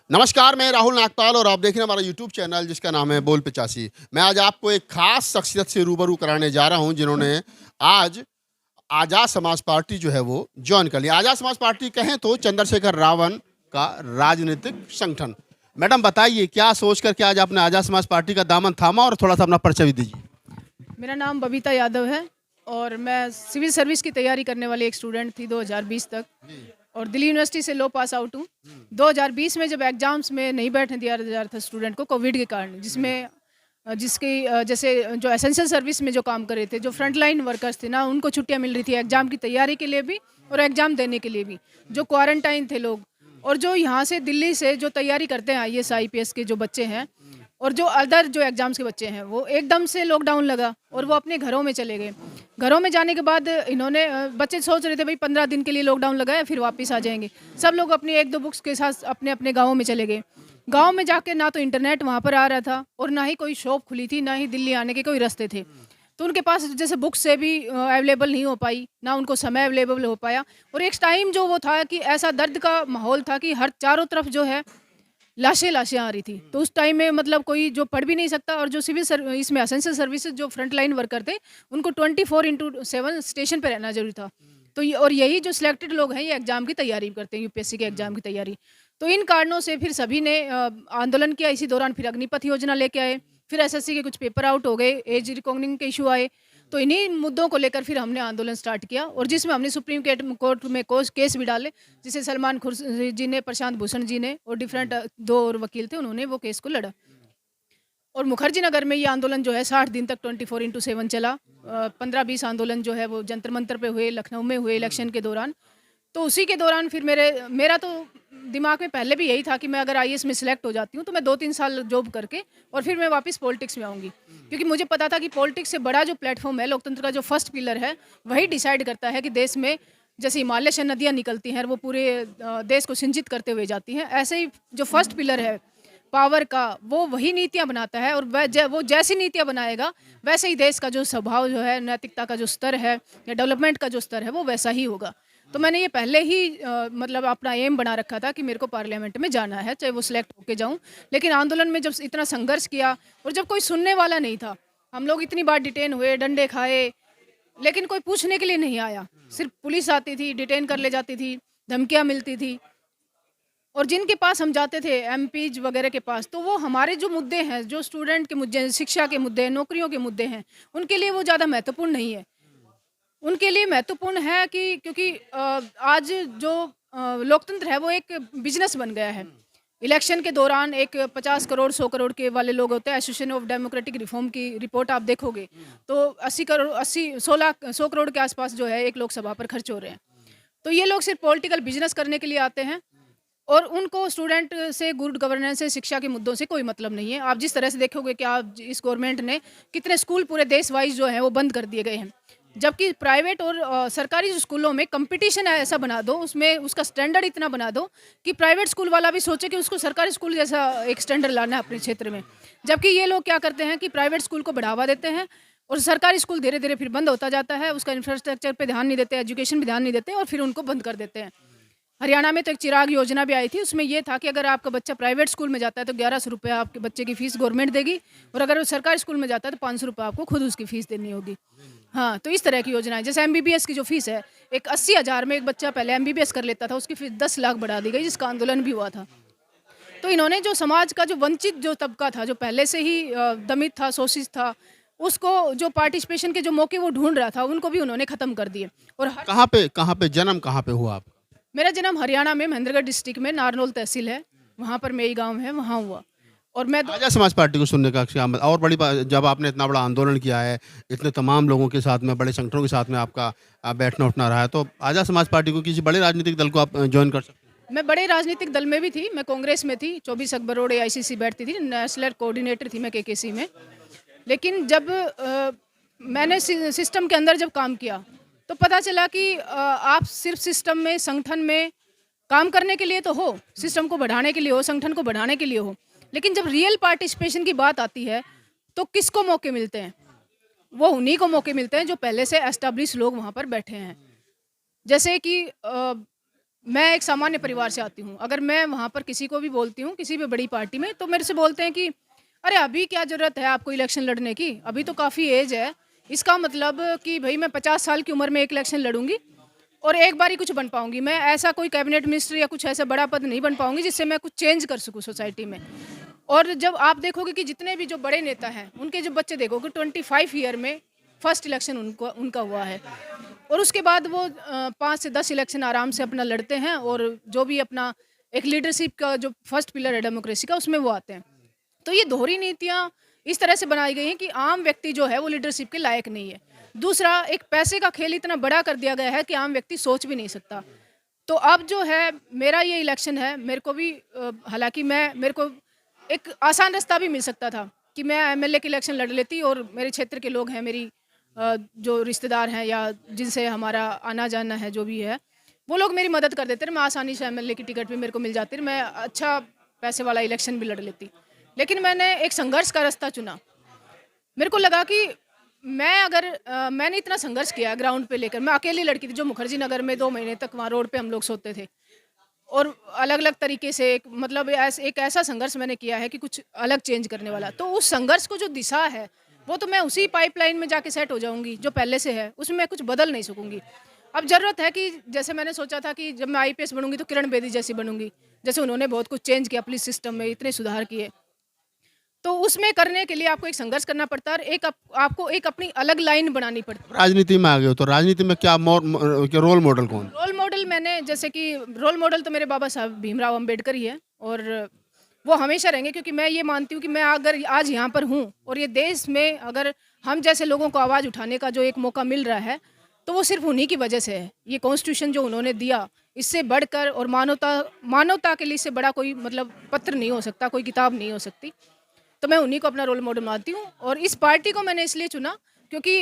नमस्कार, मैं राहुल नागपाल और आप देख रहे हैं हमारा यूट्यूब चैनल जिसका नाम है बोल पिचासी। मैं आज आपको एक खास शख्सियत से रूबरू कराने जा रहा हूं जिन्होंने आज आज़ाद समाज पार्टी जो है वो जॉइन कर लिया। आज़ाद समाज पार्टी कहें तो चंद्रशेखर रावण का राजनीतिक संगठन। मैडम बताइए क्या सोच कर के आज आपने आज़ाद समाज पार्टी का दामन थामा और थोड़ा सा अपना परिचय भी दीजिए। मेरा नाम बबीता यादव है और मैं सिविल सर्विस की तैयारी करने वाली एक स्टूडेंट थी 2020 तक और दिल्ली यूनिवर्सिटी से लॉ पास आउट हूँ। 2020 में जब एग्ज़ाम्स में नहीं बैठने दिया जा रहा था स्टूडेंट को कोविड के कारण, जिसमें जैसे जो एसेंशियल सर्विस में जो काम कर रहे थे, जो फ्रंट लाइन वर्कर्स थे ना, उनको छुट्टियां मिल रही थी एग्ज़ाम की तैयारी के लिए भी और एग्ज़ाम देने के लिए भी। जो क्वारंटाइन थे लोग और जो यहाँ से दिल्ली से जो तैयारी करते हैं IAS IPS के जो बच्चे हैं और जो अदर जो एग्ज़ाम्स के बच्चे हैं, वो एकदम से लॉकडाउन लगा और वो अपने घरों में चले गए। घरों में जाने के बाद इन्होंने बच्चे सोच रहे थे भाई 15 दिन के लिए लॉकडाउन लगा है फिर वापस आ जाएंगे। सब लोग अपनी 1-2 बुक्स के साथ अपने अपने गाँव में चले गए। गाँव में जाके ना तो इंटरनेट वहाँ पर आ रहा था और ना ही कोई शॉप खुली थी, ना ही दिल्ली आने के कोई रास्ते थे। तो उनके पास जैसे बुक्स से भी अवेलेबल नहीं हो पाई, ना उनको समय अवेलेबल हो पाया और एक टाइम जो वो था कि ऐसा दर्द का माहौल था कि हर चारों तरफ जो है लाशें आ रही थी। तो उस टाइम में मतलब कोई जो पढ़ भी नहीं सकता और जो इसमें एसेंशियल सर्विसेज जो फ्रंट लाइन वर्कर थे, उनको 24/7 स्टेशन पे रहना ज़रूरी था। तो ये और यही जो सिलेक्टेड लोग हैं, ये एग्ज़ाम की तैयारी करते हैं, यूपीएससी के एग्ज़ाम की तैयारी। तो इन कारणों से फिर सभी ने आंदोलन किया। इसी दौरान फिर अग्निपथ योजना लेके आए, फिर एसएससी के कुछ पेपर आउट हो गए, एज रिकॉग्निंग के इशू आए। तो इन्हीं मुद्दों को लेकर फिर हमने आंदोलन स्टार्ट किया और जिसमें हमने सुप्रीम कोर्ट में केस भी डाले, जिसे सलमान खुर्शीद जी ने, प्रशांत भूषण जी ने और डिफरेंट 2 और वकील थे, उन्होंने वो केस को लड़ा। और मुखर्जी नगर में ये आंदोलन जो है 60 दिन तक 24/7 चला। 15-20 आंदोलन जो है वो जंतर मंतर पे हुए, लखनऊ में हुए इलेक्शन के दौरान। तो उसी के दौरान फिर मेरा तो दिमाग में पहले भी यही था कि मैं अगर आईएएस में सिलेक्ट हो जाती हूँ तो मैं 2-3 साल जॉब करके और फिर मैं वापस पॉलिटिक्स में आऊँगी। क्योंकि मुझे पता था कि पॉलिटिक्स से बड़ा जो प्लेटफॉर्म है, लोकतंत्र का जो फर्स्ट पिलर है, वही डिसाइड करता है कि देश में जैसे हिमालय से नदियाँ निकलती हैं और वो पूरे देश को सिंचित करते हुए जाती हैं, ऐसे ही जो फर्स्ट पिलर है पावर का, वो वही नीतियाँ बनाता है और वो जैसी नीतियाँ बनाएगा वैसे ही देश का जो स्वभाव जो है, नैतिकता का जो स्तर है या डेवलपमेंट का जो स्तर है, वो वैसा ही होगा। तो मैंने ये पहले ही मतलब अपना एम बना रखा था कि मेरे को पार्लियामेंट में जाना है, चाहे वो सिलेक्ट होके जाऊँ। लेकिन आंदोलन में जब इतना संघर्ष किया और जब कोई सुनने वाला नहीं था, हम लोग इतनी बार डिटेन हुए, डंडे खाए, लेकिन कोई पूछने के लिए नहीं आया। सिर्फ पुलिस आती थी, डिटेन कर ले जाती थी, धमकियाँ मिलती थी और जिनके पास हम जाते थे एमपीज वगैरह के पास, तो वो हमारे जो मुद्दे हैं, जो स्टूडेंट के मुद्दे हैं, शिक्षा के मुद्दे हैं, नौकरियों के मुद्दे हैं, उनके लिए वो ज़्यादा महत्वपूर्ण नहीं है। उनके लिए महत्वपूर्ण है कि क्योंकि आज जो लोकतंत्र है वो एक बिजनेस बन गया है। इलेक्शन के दौरान एक 50 करोड़ 100 करोड़ के वाले लोग होते हैं। एसोसिएशन ऑफ डेमोक्रेटिक रिफॉर्म की रिपोर्ट आप देखोगे तो 100 करोड़ के आसपास जो है एक लोकसभा पर खर्च हो रहे हैं। तो ये लोग सिर्फ पॉलिटिकल बिजनेस करने के लिए आते हैं और उनको स्टूडेंट से, गुड गवर्नेंस से, शिक्षा के मुद्दों से कोई मतलब नहीं है। आप जिस तरह से देखोगे कि आप इस गवर्नमेंट ने कितने स्कूल पूरे देश वाइज जो है वो बंद कर दिए गए हैं। जबकि प्राइवेट और सरकारी स्कूलों में कंपटीशन ऐसा बना दो, उसमें उसका स्टैंडर्ड इतना बना दो कि प्राइवेट स्कूल वाला भी सोचे कि उसको सरकारी स्कूल जैसा एक स्टैंडर्ड लाना है अपने क्षेत्र में। जबकि ये लोग क्या करते हैं कि प्राइवेट स्कूल को बढ़ावा देते हैं और सरकारी स्कूल धीरे धीरे फिर बंद होता जाता है। उसका इंफ्रास्ट्रक्चर पे ध्यान नहीं देते, एजुकेशन पे ध्यान नहीं देते और फिर उनको बंद कर देते हैं। हरियाणा में तो एक चिराग योजना भी आई थी, उसमें ये था कि अगर आपका बच्चा प्राइवेट स्कूल में जाता है तो 1100 रुपये आपके बच्चे की फीस गवर्नमेंट देगी और अगर वो सरकारी स्कूल में जाता है तो 500 रुपये आपको खुद उसकी फीस देनी होगी। हाँ, तो इस तरह की योजनाएं, जैसे एमबीबीएस की जो फीस है, एक 80,000 में एक बच्चा पहले एमबीबीएस कर लेता था, उसकी फीस 10 लाख बढ़ा दी गई, जिसका आंदोलन भी हुआ था। तो इन्होंने जो समाज का जो वंचित जो तबका था, जो पहले से ही दमित था, शोषित था, उसको जो पार्टिसिपेशन के जो मौके वो ढूंढ रहा था, उनको भी उन्होंने खत्म कर दिए। और कहाँ पे जन्म कहाँ पे हुआ आपका? मेरा जन्म हरियाणा में महेंद्रगढ़ डिस्ट्रिक्ट में नारनौल तहसील है, वहाँ पर मेरी गाँव है, वहाँ हुआ। और मैं आज़ाद समाज पार्टी को सुनने का क्या और बड़ी बात, जब आपने इतना बड़ा आंदोलन किया है, इतने तमाम लोगों के साथ में, बड़े संगठनों के साथ में आपका बैठना उठना रहा है, तो आज़ाद समाज पार्टी को किसी बड़े राजनीतिक दल को आप जॉइन कर सकते हैं। मैं बड़े राजनीतिक दल में भी थी, मैं कांग्रेस में थी, 24 अकबर रोड एआईसीसी बैठती थी, नेशनल कोऑर्डिनेटर थी मैं केकेसी में। लेकिन जब मैंने सिस्टम के अंदर जब काम किया, तो पता चला कि आप सिर्फ सिस्टम में, संगठन में काम करने के लिए तो हो, सिस्टम को बढ़ाने के लिए हो, संगठन को बढ़ाने के लिए हो, लेकिन जब रियल पार्टिसिपेशन की बात आती है, तो किसको मौके मिलते हैं? वो उन्हीं को मौके मिलते हैं जो पहले से एस्टैब्लिश लोग वहाँ पर बैठे हैं। जैसे कि मैं एक सामान्य परिवार से आती हूँ। अगर मैं वहाँ पर किसी को भी बोलती हूँ, किसी भी बड़ी पार्टी में, तो मेरे से बोलते हैं कि अरे अभी क्या ज़रूरत है आपको इलेक्शन लड़ने की? अभी तो काफ़ी एज है। इसका मतलब कि भई मैं 50 साल की उम्र में एक इलेक्शन लड़ूँगी और एक बार ही कुछ बन पाऊँगी। मैं ऐसा कोई कैबिनेट मिनिस्टर या कुछ ऐसा बड़ा पद नहीं बन पाऊँगी जिससे मैं कुछ चेंज कर सकूँ सोसाइटी में। और जब आप देखोगे कि जितने भी जो बड़े नेता हैं, उनके जो बच्चे देखोगे 25 ईयर में फर्स्ट इलेक्शन उनका हुआ है। और उसके बाद वो 5 से 10 इलेक्शन आराम से अपना लड़ते हैं और जो भी अपना एक लीडरशिप का जो फर्स्ट पिलर है डेमोक्रेसी का, उसमें वो आते हैं। तो ये दोहरी नीतियाँ इस तरह से बनाई गई हैं कि आम व्यक्ति जो है वो लीडरशिप के लायक नहीं है। दूसरा, एक पैसे का खेल इतना बड़ा कर दिया गया है कि आम व्यक्ति सोच भी नहीं सकता। तो अब जो है मेरा ये इलेक्शन है, मेरे को भी हालाँकि मेरे को एक आसान रास्ता भी मिल सकता था कि मैं एमएलए की इलेक्शन लड़ लेती और मेरे क्षेत्र के लोग हैं, मेरी जो रिश्तेदार हैं या जिनसे हमारा आना-जाना है, जो भी है, वो लोग मेरी मदद कर देते, मैं आसानी से एमएलए की टिकट भी मेरे को मिल जाती, मैं अच्छा पैसे वाला इलेक्शन भी लड़ लेती। लेकिन मैंने एक संघर्ष का रास्ता चुना। मेरे को लगा कि मैंने इतना संघर्ष किया ग्राउंड पे लेकर, मैं अकेली लड़की थी जो मुखर्जी नगर में 2 महीने तक वहाँ रोड पे हम लोग सोते थे। और अलग-अलग तरीके से एक ऐसा संघर्ष मैंने किया है कि कुछ अलग चेंज करने वाला। तो उस संघर्ष को जो दिशा है, वो तो मैं उसी पाइपलाइन में जाके सेट हो जाऊँगी, जो पहले से है, उसमें मैं कुछ बदल नहीं सकूँगी। अब ज़रूरत है कि जैसे मैंने सोचा था कि जब मैं आईपीएस बनूँगी तो किरण बेदी जैसी बनूँगी। जैसे उन्होंने बहुत कुछ चेंज किया पुलिस सिस्टम में, इतने सुधार किए। तो उसमें करने के लिए आपको एक संघर्ष करना पड़ता है और आपको एक अपनी अलग लाइन बनानी पड़ती है। राजनीति में आ गए हो तो राजनीति में क्या रोल मॉडल कौन? रोल मॉडल मैंने जैसे कि रोल मॉडल तो मेरे बाबा साहब भीमराव अंबेडकर ही है और वो हमेशा रहेंगे, क्योंकि मैं ये मानती हूँ कि मैं अगर आज यहाँ पर हूँ और ये देश में अगर हम जैसे लोगों को आवाज़ उठाने का जो एक मौका मिल रहा है, तो वो सिर्फ उन्हीं की वजह से है। ये कॉन्स्टिट्यूशन जो उन्होंने दिया, इससे बढ़कर और मानवता के लिए इससे बड़ा कोई मतलब पत्र नहीं हो सकता, कोई किताब नहीं हो सकती। तो मैं उन्हीं को अपना रोल मॉडल मानती हूँ और इस पार्टी को मैंने इसलिए चुना क्योंकि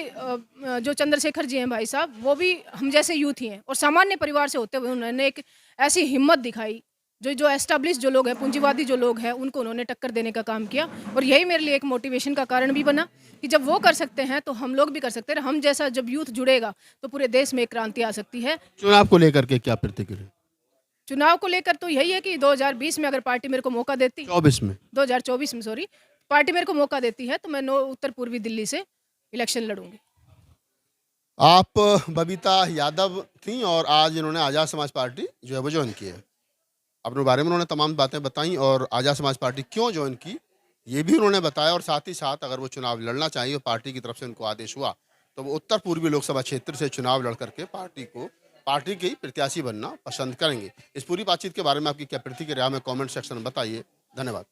जो चंद्रशेखर जी हैं भाई साहब, वो भी हम जैसे यूथ ही हैं और सामान्य परिवार से होते हुए उन्होंने एक ऐसी हिम्मत दिखाई, जो जो एस्टेब्लिश जो लोग हैं, पूंजीवादी जो लोग हैं, उनको उन्होंने टक्कर देने का काम किया और यही मेरे लिए एक मोटिवेशन का कारण भी बना कि जब वो कर सकते हैं तो हम लोग भी कर सकते हैं। हम जैसा जब यूथ जुड़ेगा तो पूरे देश में एक क्रांति आ सकती है। चुनाव को लेकर के क्या प्रतिक्रिया? चुनाव को लेकर तो यही है कि 2020 में अगर पार्टी मेरे को मौका देती, 24 में 2024 में सॉरी, पार्टी मेरे को मौका देती है तो मैं उत्तर पूर्वी दिल्ली से इलेक्शन लड़ूंगी। आप बबीता यादव थी और आज इन्होंने आज़ाद समाज पार्टी जो है वो ज्वाइन की है। अपने बारे में उन्होंने तमाम बातें बताई और आज़ाद समाज पार्टी क्यों ज्वाइन की ये भी उन्होंने बताया और साथ ही साथ अगर वो चुनाव लड़ना चाहिए, पार्टी की तरफ से उनको आदेश हुआ तो वो उत्तर पूर्वी लोकसभा क्षेत्र से चुनाव लड़ करके पार्टी की प्रत्याशी बनना पसंद करेंगे। इस पूरी बातचीत के बारे में आपकी क्या प्रतिक्रिया हमें कमेंट सेक्शन में बताइए। धन्यवाद।